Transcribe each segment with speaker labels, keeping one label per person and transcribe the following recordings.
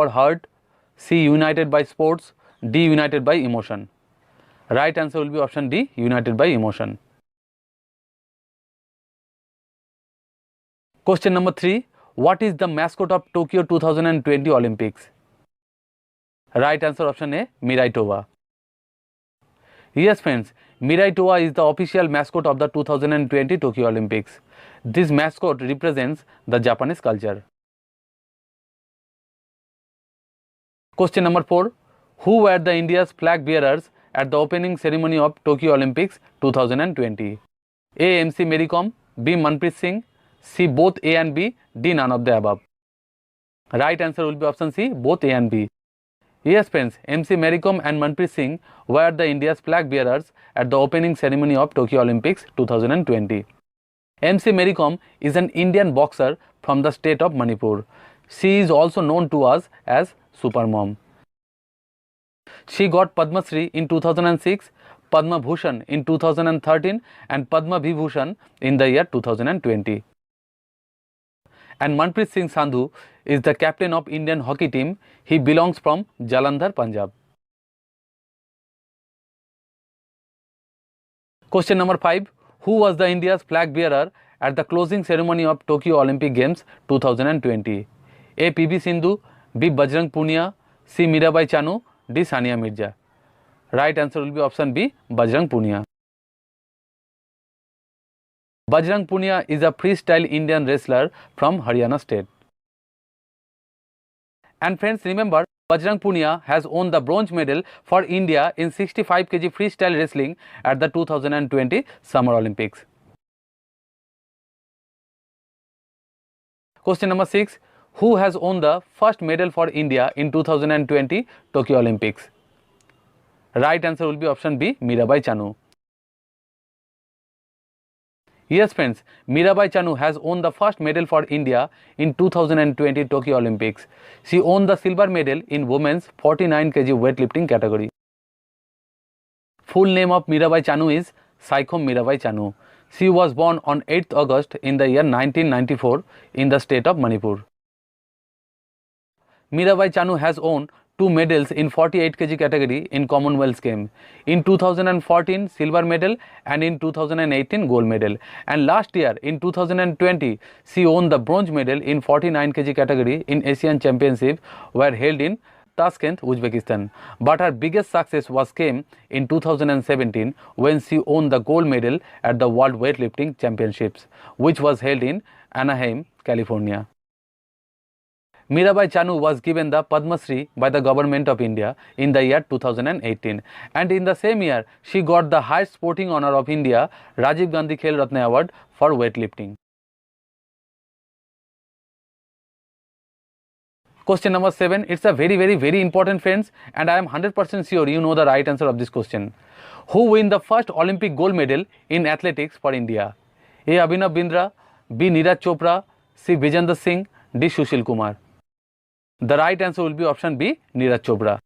Speaker 1: or heart, C. United by sports, D. United by emotion. Right answer will be option D. United by emotion. Question number 3. What is the mascot of Tokyo 2020 Olympics? Right answer option A. Mirai Towa. Yes friends, Mirai Towa is the official mascot of the 2020 Tokyo Olympics. This mascot represents the Japanese culture. Question number 4. Who were the India's flag bearers at the opening ceremony of Tokyo Olympics 2020? A. MC Mary Kom, B. Manpreet Singh, C. Both A and B, D. None of the above. Right answer will be option C. Both A and B. Yes friends, MC Mary Kom and Manpreet Singh were the India's flag bearers at the opening ceremony of Tokyo Olympics 2020. MC Mary Kom is an Indian boxer from the state of Manipur. She is also known to us as Super Mom. She got Padma Shri in 2006, Padma Bhushan in 2013 and Padma Vibhushan in the year 2020. And Manpreet Singh Sandhu is the captain of Indian hockey team. He belongs from Jalandhar, Punjab. Question number 5. Who was the India's flag bearer at the closing ceremony of Tokyo Olympic Games 2020? A. PV Sindhu, B. Bajrang Punia, C. Mirabai Chanu, D. Sania Mirza. Right answer will be option B. Bajrang Punia. Bajrang Punia is a freestyle Indian wrestler from Haryana state. And friends, remember, Bajrang Punia has won the bronze medal for India in 65 kg freestyle wrestling at the 2020 Summer Olympics. Question number 6. Who has won the first medal for India in 2020 Tokyo Olympics? Right answer will be option B. Mirabai Chanu. Yes friends, Mirabai Chanu has won the first medal for India in 2020 Tokyo Olympics. She won the silver medal in women's 49 kg weightlifting category. Full name of Mirabai Chanu is Saikhom Mirabai Chanu. She was born on 8th August in the year 1994 in the state of Manipur. Mirabai Chanu has won 2 medals in 48 kg category in Commonwealth Games. In 2014 silver medal and in 2018 gold medal. And last year in 2020 she won the bronze medal in 49 kg category in Asian Championship were held in Tashkent, Uzbekistan. But her biggest success came in 2017 when she won the gold medal at the World Weightlifting Championships, which was held in Anaheim, California. Mirabai Chanu was given the Padma Shri by the Government of India in the year 2018, and in the same year she got the highest sporting honour of India, Rajiv Gandhi Khel Ratna Award for weightlifting. Question number 7. It's a very important friends, and I am 100% sure you know the right answer of this question. Who win the first Olympic gold medal in athletics for India? A. Abhinav Bindra, B. Neeraj Chopra, C. Vijender Singh, D. Sushil Kumar. The right answer will be option B. Neeraj Chopra.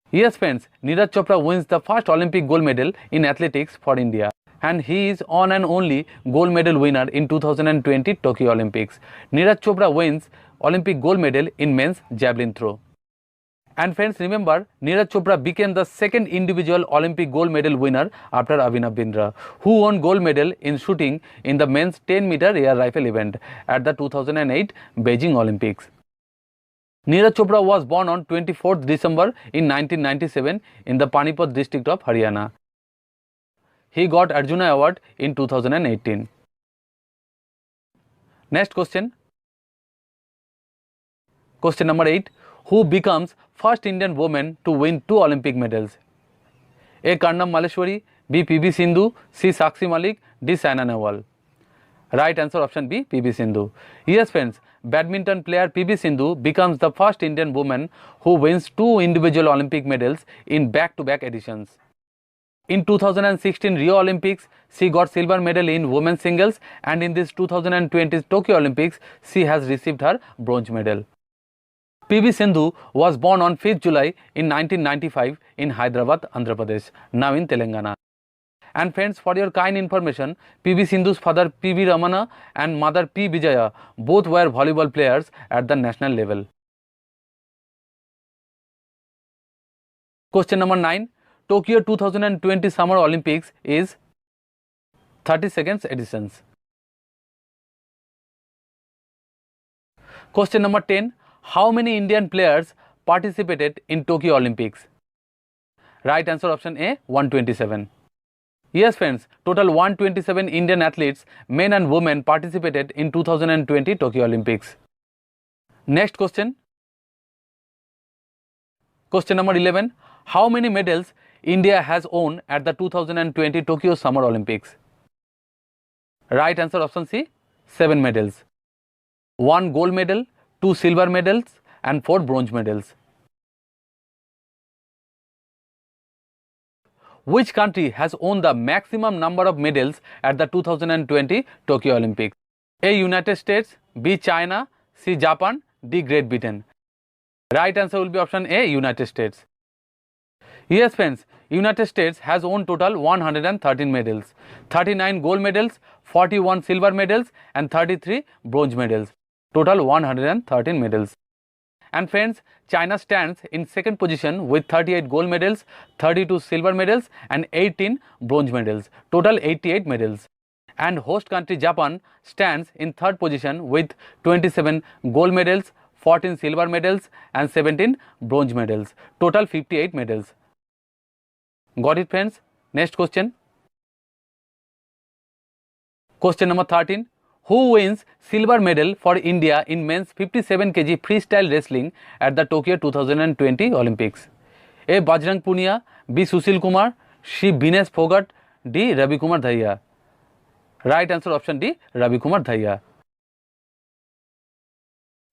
Speaker 1: Yes friends, Neeraj Chopra wins the first Olympic gold medal in athletics for India, and he is on and only gold medal winner in 2020 Tokyo Olympics. Neeraj Chopra wins Olympic gold medal in men's javelin throw. And friends, remember, Neeraj Chopra became the second individual Olympic gold medal winner after Abhinav Bindra, who won gold medal in shooting in the men's 10-meter air rifle event at the 2008 Beijing Olympics. Neeraj Chopra was born on 24th December in 1997 in the Panipat district of Haryana. He got Arjuna Award in 2018. Next question. Question number 8. Who becomes first Indian woman to win 2 Olympic medals? A. Karnam Malleshwari, B. PV Sindhu, C. Sakshi Malik, D. Saina Nehwal. Right answer option B. PV Sindhu. Yes friends, badminton player PV Sindhu becomes the first Indian woman who wins 2 individual Olympic medals in back-to-back editions. In 2016 Rio Olympics, she got silver medal in women's singles, and in this 2020 Tokyo Olympics, she has received her bronze medal. PV Sindhu was born on 5th July in 1995 in Hyderabad, Andhra Pradesh, now in Telangana. And friends, for your kind information, PV Sindhu's father PV Ramana and mother P. Vijaya both were volleyball players at the national level. Question number 9. Tokyo 2020 Summer Olympics is 32nd editions. Question number 10. How many Indian players participated in Tokyo Olympics? Right answer option A, 127. Yes friends, total 127 Indian athletes, men and women, participated in 2020 Tokyo Olympics. Next question. Question number 11. How many medals India has won at the 2020 Tokyo Summer Olympics? Right answer option C, 7 medals. 1 gold medal, 2 silver medals and 4 bronze medals. Which country has won the maximum number of medals at the 2020 Tokyo Olympics? A, United States, B, China, C, Japan, D, Great Britain. Right answer will be option A, United States. Yes friends, United States has won total 113 medals, 39 gold medals, 41 silver medals and 33 bronze medals. Total 113 medals. And friends, China stands in second position with 38 gold medals, 32 silver medals and 18 bronze medals. Total 88 medals. And host country Japan stands in third position with 27 gold medals, 14 silver medals and 17 bronze medals. Total 58 medals. Got it friends? Next question. Question number 13. Who wins silver medal for India in men's 57 kg freestyle wrestling at the Tokyo 2020 Olympics? A, Bajrang Punia, B, Sushil Kumar, C, Vinesh Phogat, D, Ravi Kumar Dhaiya. Right answer option D, Ravi Kumar Dhaiya.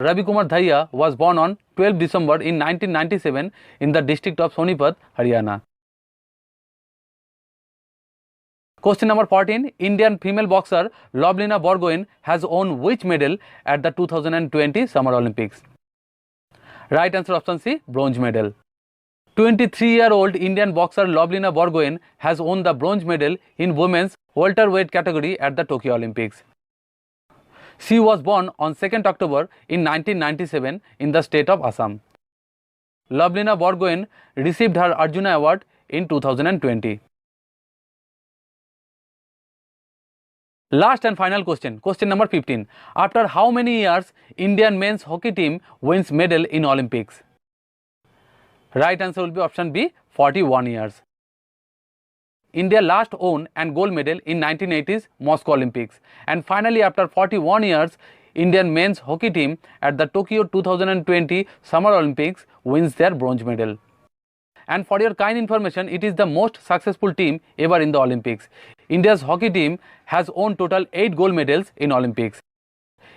Speaker 1: Ravi Kumar Dhaiya was born on 12 December in 1997 in the district of Sonipat, Haryana. Question number 14. Indian female boxer Lovlina Borgohain has won which medal at the 2020 Summer Olympics? Right answer option C, bronze medal. 23-year-old Indian boxer Lovlina Borgohain has won the bronze medal in women's welterweight category at the Tokyo Olympics. She was born on 2nd October in 1997 in the state of Assam. Lovlina Borgohain received her Arjuna Award in 2020. Last and final question, question number 15. After how many years Indian men's hockey team wins medal in Olympics? Right answer will be option B, 41 years. India last won an gold medal in 1980s Moscow Olympics, and finally after 41 years Indian men's hockey team at the Tokyo 2020 Summer Olympics wins their bronze medal. And for your kind information, it is the most successful team ever in the Olympics. India's hockey team has won total 8 gold medals in Olympics.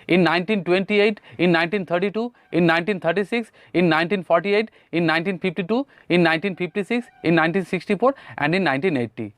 Speaker 1: In 1928, in 1932, in 1936, in 1948, in 1952, in 1956, in 1964 and in 1980.